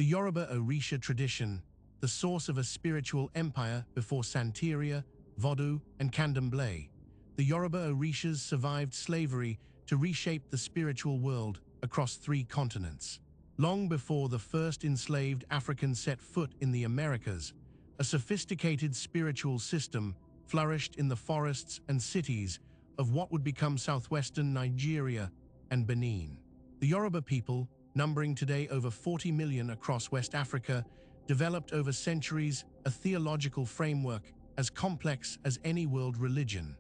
The Yoruba Orisha tradition, the source of a spiritual empire before Santería, Voodoo, and Candomblé. The Yoruba Orishas survived slavery to reshape the spiritual world across 3 continents. Long before the first enslaved Africans set foot in the Americas, a sophisticated spiritual system flourished in the forests and cities of what would become southwestern Nigeria and Benin. The Yoruba people, numbering today over 40 million across West Africa, developed over centuries a theological framework as complex as any world religion.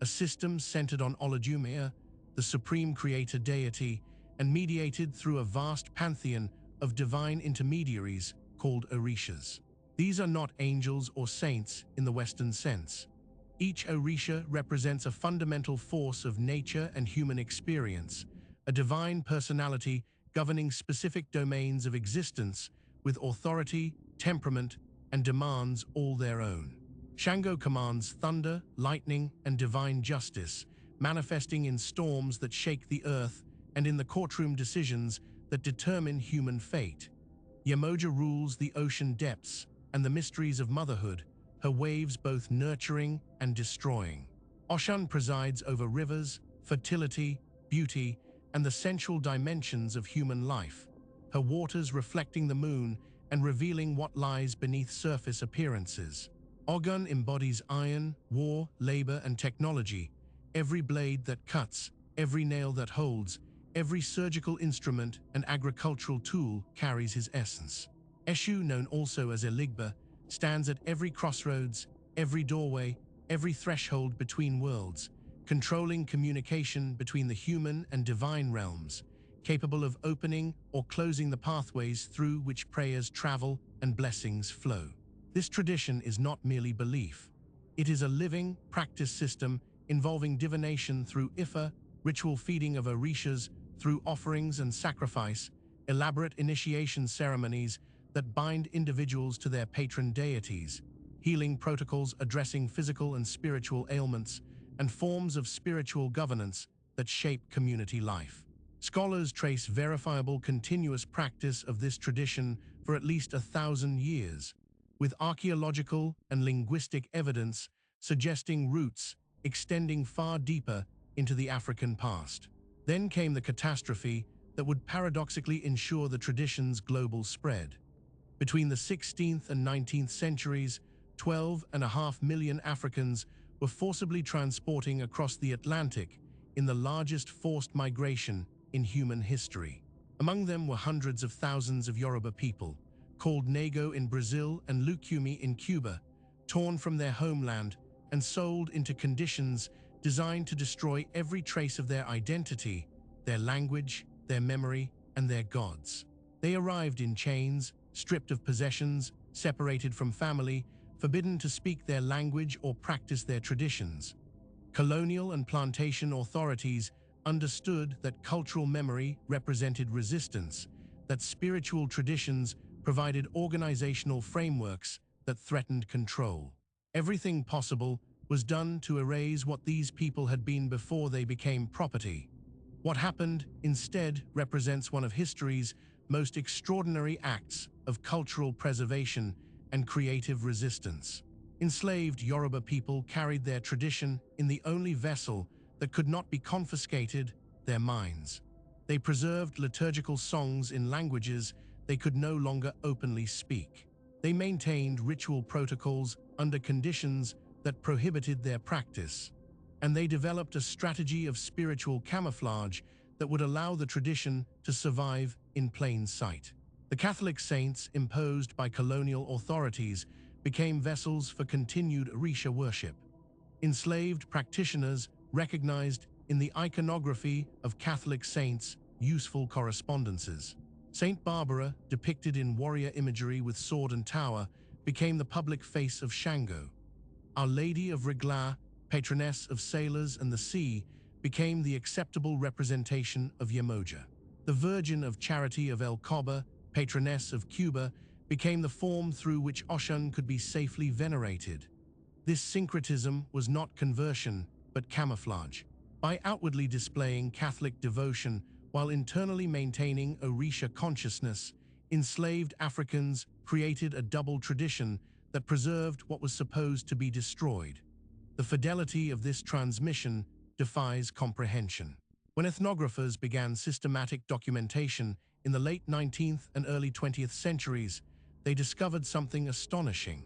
A system centered on Olodumare, the supreme creator deity, and mediated through a vast pantheon of divine intermediaries called Orishas. These are not angels or saints in the Western sense. Each Orisha represents a fundamental force of nature and human experience, a divine personality governing specific domains of existence with authority, temperament, and demands all their own. Shango commands thunder, lightning, and divine justice, manifesting in storms that shake the earth and in the courtroom decisions that determine human fate. Yemoja rules the ocean depths and the mysteries of motherhood, her waves both nurturing and destroying. Oshun presides over rivers, fertility, beauty, and the sensual dimensions of human life, her waters reflecting the moon and revealing what lies beneath surface appearances. Ogun embodies iron, war, labor, and technology. Every blade that cuts, every nail that holds, every surgical instrument and agricultural tool carries his essence. Eshu, known also as Eligba, stands at every crossroads, every doorway, every threshold between worlds, controlling communication between the human and divine realms, capable of opening or closing the pathways through which prayers travel and blessings flow. This tradition is not merely belief. It is a living, practice system involving divination through Ifa, ritual feeding of Orishas through offerings and sacrifice, elaborate initiation ceremonies that bind individuals to their patron deities, healing protocols addressing physical and spiritual ailments, and forms of spiritual governance that shape community life. Scholars trace verifiable continuous practice of this tradition for at least 1,000 years, with archaeological and linguistic evidence suggesting roots extending far deeper into the African past. Then came the catastrophe that would paradoxically ensure the tradition's global spread. Between the 16th and 19th centuries, 12.5 million Africans were forcibly transporting across the Atlantic in the largest forced migration in human history. Among them were hundreds of thousands of Yoruba people, called Nego in Brazil and Lucumi in Cuba, torn from their homeland and sold into conditions designed to destroy every trace of their identity, their language, their memory, and their gods. They arrived in chains, stripped of possessions, separated from family, forbidden to speak their language or practice their traditions. Colonial and plantation authorities understood that cultural memory represented resistance, that spiritual traditions provided organizational frameworks that threatened control. Everything possible was done to erase what these people had been before they became property. What happened instead represents one of history's most extraordinary acts of cultural preservation and creative resistance. Enslaved Yoruba people carried their tradition in the only vessel that could not be confiscated, their minds. They preserved liturgical songs in languages they could no longer openly speak. They maintained ritual protocols under conditions that prohibited their practice. And they developed a strategy of spiritual camouflage that would allow the tradition to survive in plain sight. The Catholic saints imposed by colonial authorities became vessels for continued Orisha worship. Enslaved practitioners recognized in the iconography of Catholic saints useful correspondences. Saint Barbara, depicted in warrior imagery with sword and tower, became the public face of Shango. Our Lady of Regla, patroness of sailors and the sea, became the acceptable representation of Yemoja. The Virgin of Charity of El Coba, patroness of Cuba, became the form through which Oshun could be safely venerated. This syncretism was not conversion, but camouflage. By outwardly displaying Catholic devotion while internally maintaining Orisha consciousness, enslaved Africans created a double tradition that preserved what was supposed to be destroyed. The fidelity of this transmission defies comprehension. When ethnographers began systematic documentation in the late 19th and early 20th centuries, they discovered something astonishing.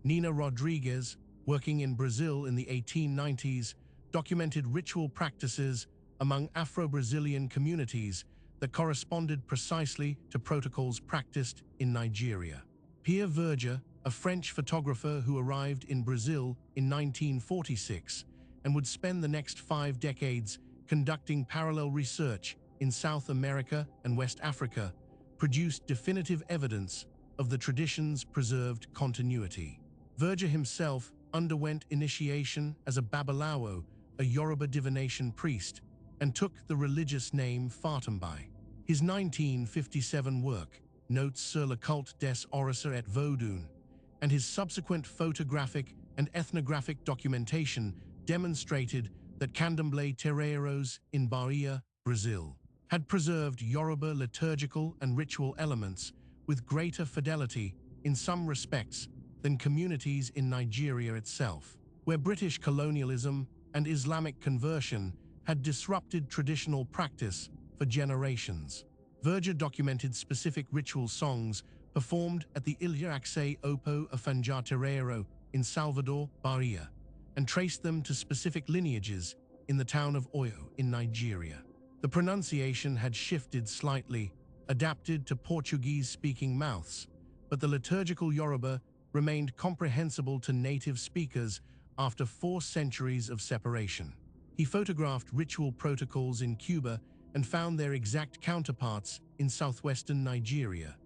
Nina Rodrigues, working in Brazil in the 1890s, documented ritual practices among Afro-Brazilian communities that corresponded precisely to protocols practiced in Nigeria. Pierre Verger, a French photographer who arrived in Brazil in 1946 and would spend the next 5 decades conducting parallel research in South America and West Africa, produced definitive evidence of the tradition's preserved continuity. Verger himself underwent initiation as a Babalawo, a Yoruba divination priest, and took the religious name Fatambai. His 1957 work, Notes sur le culte des Orisha et Voodoo, and his subsequent photographic and ethnographic documentation demonstrated that Candomblé terreiros in Bahia, Brazil, had preserved Yoruba liturgical and ritual elements with greater fidelity in some respects than communities in Nigeria itself, where British colonialism and Islamic conversion had disrupted traditional practice for generations. Verger documented specific ritual songs performed at the Ilha Akse Opo Afanja Terreiro in Salvador, Bahia, and traced them to specific lineages in the town of Oyo in Nigeria. The pronunciation had shifted slightly, adapted to Portuguese-speaking mouths, but the liturgical Yoruba remained comprehensible to native speakers after 4 centuries of separation. He photographed ritual protocols in Cuba and found their exact counterparts in southwestern Nigeria.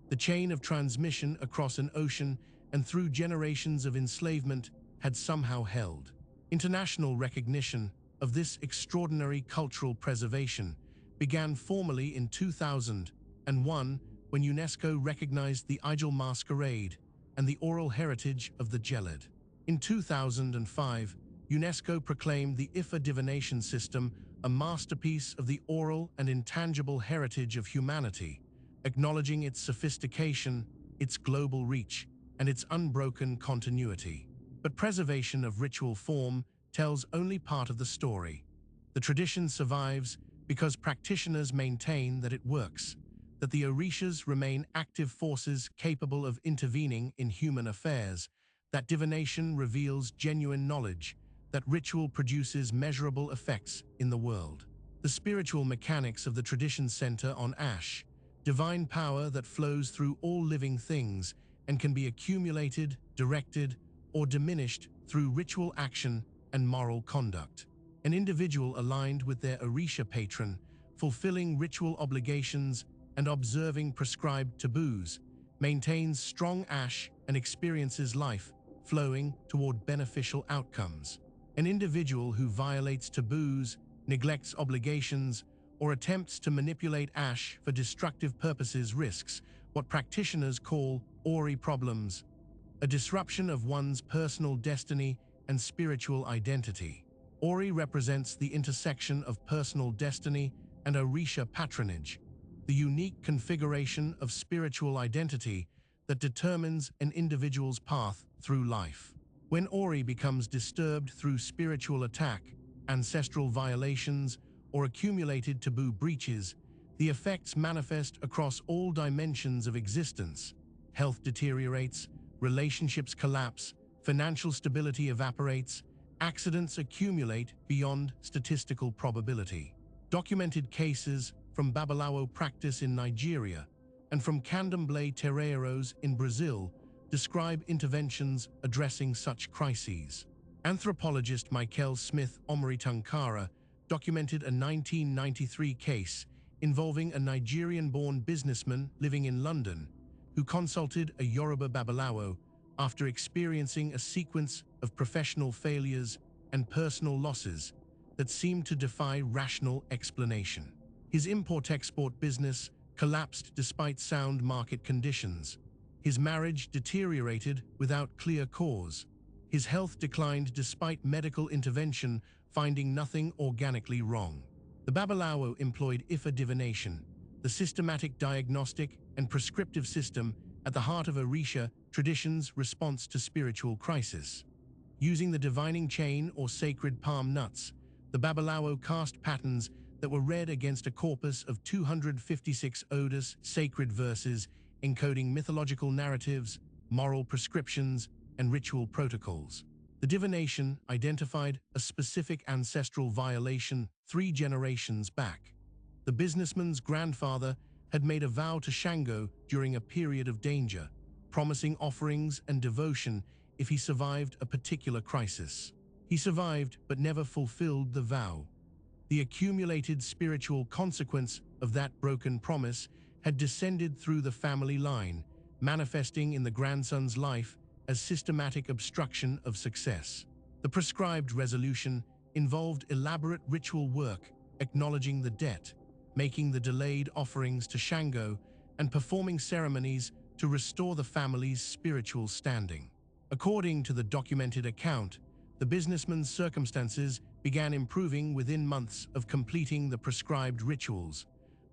The chain of transmission across an ocean and through generations of enslavement had somehow held. International recognition of this extraordinary cultural preservation began formally in 2001 when UNESCO recognized the Ijel masquerade and the oral heritage of the Geled. In 2005, UNESCO proclaimed the Ifa divination system a masterpiece of the oral and intangible heritage of humanity, acknowledging its sophistication, its global reach, and its unbroken continuity. But preservation of ritual form tells only part of the story. The tradition survives because practitioners maintain that it works, that the Orishas remain active forces capable of intervening in human affairs, that divination reveals genuine knowledge, that ritual produces measurable effects in the world. The spiritual mechanics of the tradition center on Ash, divine power that flows through all living things and can be accumulated, directed, or diminished through ritual action and moral conduct. An individual aligned with their Orisha patron, fulfilling ritual obligations and observing prescribed taboos, maintains strong Ash and experiences life flowing toward beneficial outcomes. An individual who violates taboos, neglects obligations, or attempts to manipulate Ash for destructive purposes risks what practitioners call Ori problems, a disruption of one's personal destiny and spiritual identity. Ori represents the intersection of personal destiny and Orisha patronage, the unique configuration of spiritual identity that determines an individual's path through life. When Ori becomes disturbed through spiritual attack, ancestral violations, or accumulated taboo breaches, the effects manifest across all dimensions of existence. Health deteriorates, relationships collapse, financial stability evaporates, accidents accumulate beyond statistical probability. Documented cases from Babalawo practice in Nigeria and from Candomblé terreiros in Brazil describe interventions addressing such crises. Anthropologist Michael Smith Omri Tunkara documented a 1993 case involving a Nigerian-born businessman living in London who consulted a Yoruba Babalawo after experiencing a sequence of professional failures and personal losses that seemed to defy rational explanation. His import-export business collapsed despite sound market conditions. His marriage deteriorated without clear cause. His health declined despite medical intervention, finding nothing organically wrong. The Babalawo employed Ifa divination, the systematic diagnostic and prescriptive system at the heart of Orisha tradition's response to spiritual crisis. Using the divining chain or sacred palm nuts, the Babalawo cast patterns that were read against a corpus of 256 Odes sacred verses encoding mythological narratives, moral prescriptions, and ritual protocols. The divination identified a specific ancestral violation 3 generations back. The businessman's grandfather had made a vow to Shango during a period of danger, promising offerings and devotion if he survived a particular crisis. He survived but never fulfilled the vow. The accumulated spiritual consequence of that broken promise had descended through the family line, manifesting in the grandson's life as systematic obstruction of success. The prescribed resolution involved elaborate ritual work, acknowledging the debt, making the delayed offerings to Shango, and performing ceremonies to restore the family's spiritual standing. According to the documented account, the businessman's circumstances began improving within months of completing the prescribed rituals,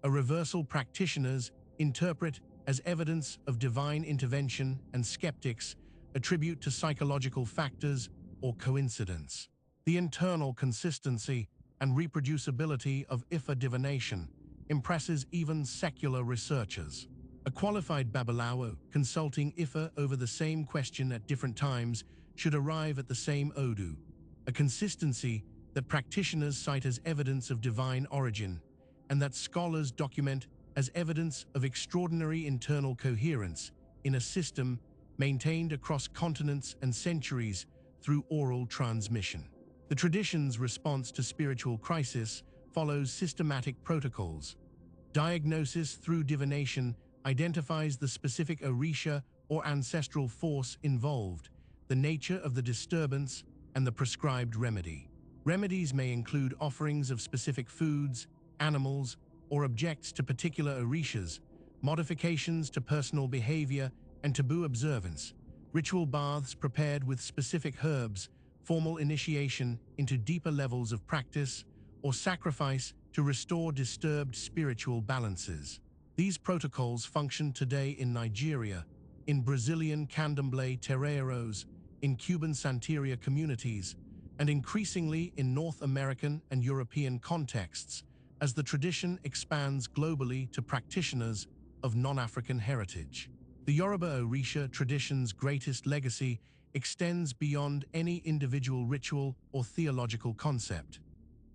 a reversal practitioners interpret as evidence of divine intervention and skeptics attribute to psychological factors or coincidence. The internal consistency and reproducibility of Ifa divination impresses even secular researchers. A qualified Babalawo consulting Ifa over the same question at different times should arrive at the same Odu, a consistency that practitioners cite as evidence of divine origin, and that scholars document as evidence of extraordinary internal coherence in a system maintained across continents and centuries through oral transmission. The tradition's response to spiritual crisis follows systematic protocols. Diagnosis through divination identifies the specific Orisha or ancestral force involved, the nature of the disturbance, and the prescribed remedy. Remedies may include offerings of specific foods, animals, or objects to particular Orishas, modifications to personal behavior and taboo observance, ritual baths prepared with specific herbs, formal initiation into deeper levels of practice, or sacrifice to restore disturbed spiritual balances. These protocols function today in Nigeria, in Brazilian Candomblé terreiros, in Cuban Santería communities, and increasingly in North American and European contexts as the tradition expands globally to practitioners of non-African heritage. The Yoruba Orisha tradition's greatest legacy extends beyond any individual ritual or theological concept.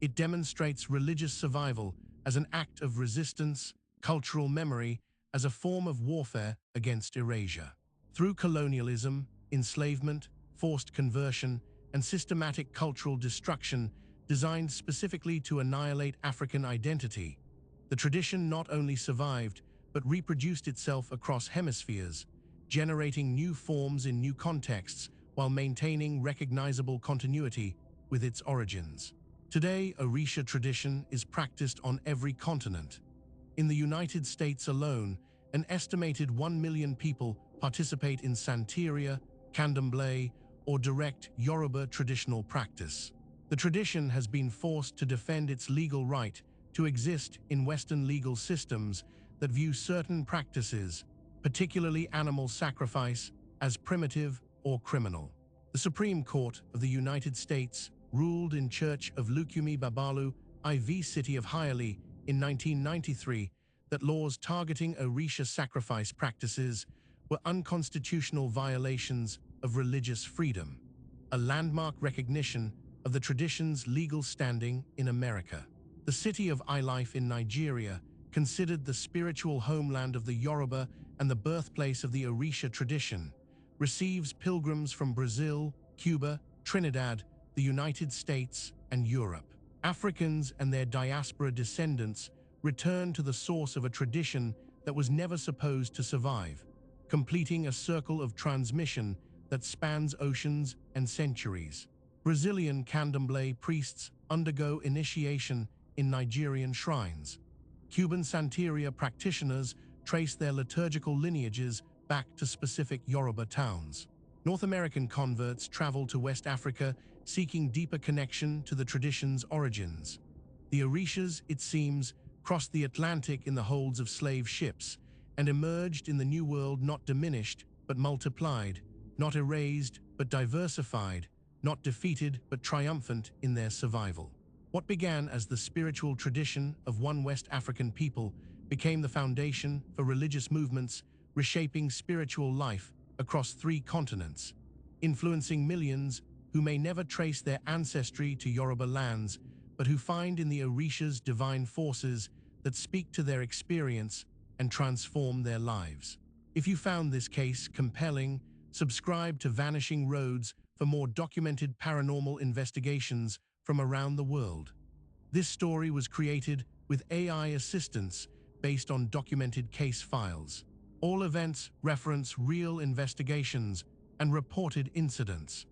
It demonstrates religious survival as an act of resistance, cultural memory as a form of warfare against erasure. Through colonialism, enslavement, forced conversion, and systematic cultural destruction designed specifically to annihilate African identity, the tradition not only survived but reproduced itself across hemispheres, generating new forms in new contexts while maintaining recognizable continuity with its origins. Today, Orisha tradition is practiced on every continent. In the United States alone, an estimated 1 million people participate in Santería, Candomblé, or direct Yoruba traditional practice. The tradition has been forced to defend its legal right to exist in Western legal systems that view certain practices, particularly animal sacrifice, as primitive or criminal. The Supreme Court of the United States ruled in Church of Lukumi Babalu, IV City of Hialeah in 1993 that laws targeting Orisha sacrifice practices were unconstitutional violations of religious freedom, a landmark recognition of the tradition's legal standing in America. The city of Hialeah in Nigeria, considered the spiritual homeland of the Yoruba and the birthplace of the Orisha tradition, receives pilgrims from Brazil, Cuba, Trinidad, the United States, and Europe. Africans and their diaspora descendants return to the source of a tradition that was never supposed to survive, completing a circle of transmission that spans oceans and centuries. Brazilian Candomblé priests undergo initiation in Nigerian shrines. Cuban Santería practitioners trace their liturgical lineages back to specific Yoruba towns. North American converts travel to West Africa seeking deeper connection to the tradition's origins. The Orishas, it seems, crossed the Atlantic in the holds of slave ships, and emerged in the New World not diminished but multiplied, not erased but diversified, not defeated but triumphant in their survival. What began as the spiritual tradition of one West African people became the foundation for religious movements, reshaping spiritual life across 3 continents, influencing millions who may never trace their ancestry to Yoruba lands, but who find in the Orishas divine forces that speak to their experience and transform their lives. If you found this case compelling, subscribe to Vanishing Roads for more documented paranormal investigations from around the world. This story was created with AI assistance based on documented case files. All events reference real investigations and reported incidents.